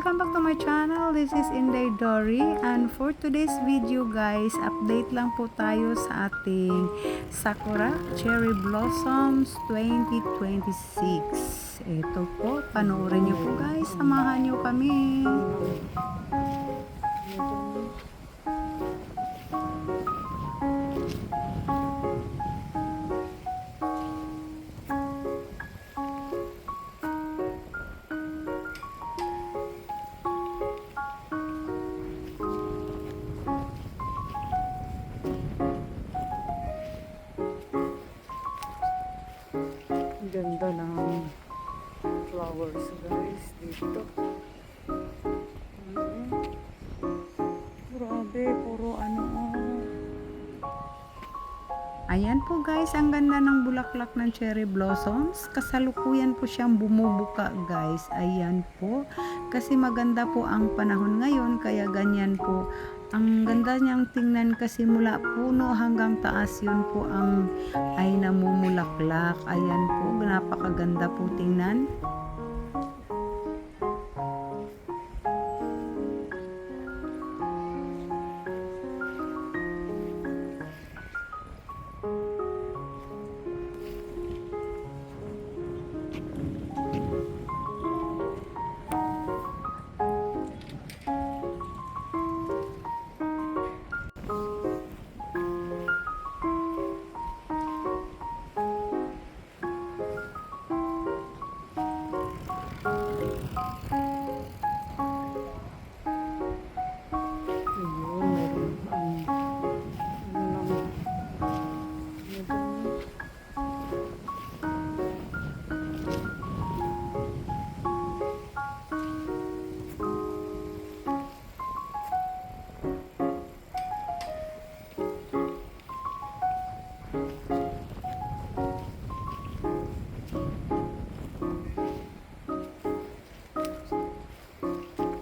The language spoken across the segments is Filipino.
Welcome back to my channel. This is Inday Dory, and for today's video guys, update lang po tayo sa ating Sakura Cherry Blossoms 2026. Ito po, panoorin nyo po guys, samahan nyo kami. Ganda ng flowers guys dito. Grabe, puro ano. Ayan po guys, ang ganda ng bulaklak ng cherry blossoms. Kasalukuyan po siyang bumubuka guys. Ayan po. Kasi maganda po ang panahon ngayon, kaya ganyan po. Ang ganda niyang tingnan kasi mula puno hanggang taas yun po ang ay namumulaklak. Ayan po, napakaganda po tingnan.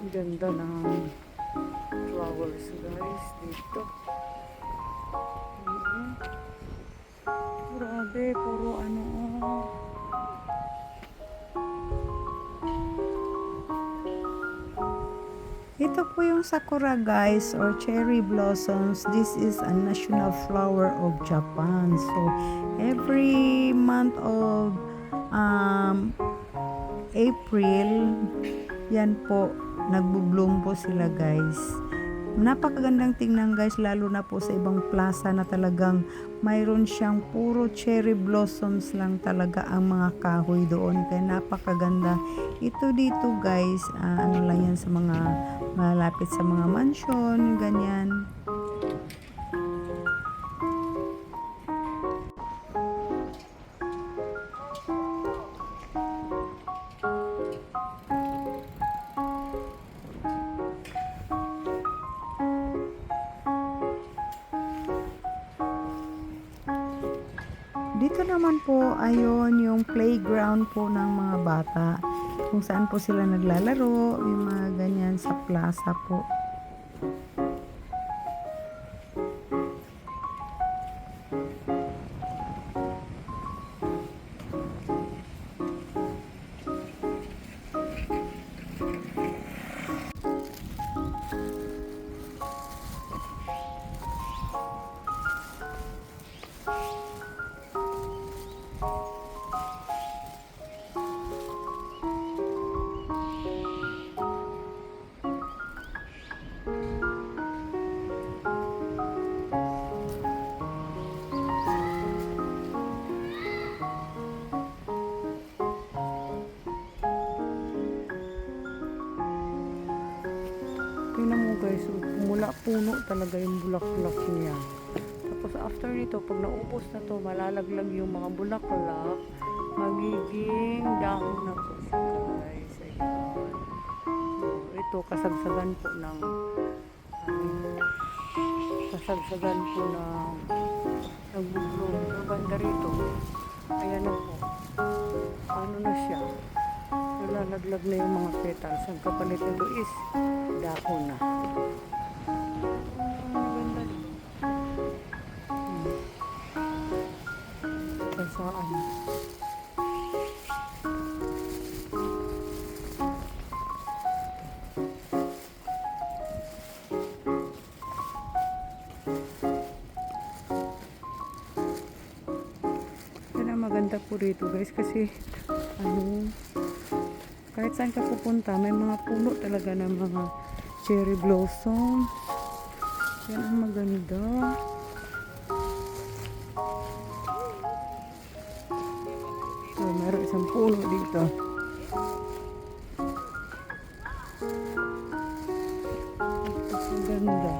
Ganda ng flowers guys dito. Grabe, puro ano. Ito po yung sakura guys, or cherry blossoms. This is a national flower of Japan. So every month of April, yan po, nagbo-bloom po sila guys. Napakagandang tingnan guys, lalo na po sa ibang plaza na talagang mayroon siyang puro cherry blossoms lang talaga ang mga kahoy doon. Kaya napakaganda. Ito dito guys, ano lang yan sa mga malapit sa mga mansion, ganyan. Dito naman po, ayon yung playground po ng mga bata. Kung saan po sila naglalaro, yung mga ganyan sa plaza po. Tingnan mo guys, mula puno talaga yung bulaklak niya. Tapos after nito, pag naubos na to, malalaglag yung mga bulaklak, magiging dahon na po siya guys. Ayan. Ito, kasagsagan po ng nagbubloom. Maganda rito. Ayan na po. Ano na siya? Nalalaglag na yung mga petals. Ang kapalit nito is dahon na. Maganda dito. Saan? ako dito guys kasi ano, kahit saan ka pupunta may mga puno talaga ng mga cherry blossom. Yan ang maganda. So, meron isang puno dito. Ang ganda.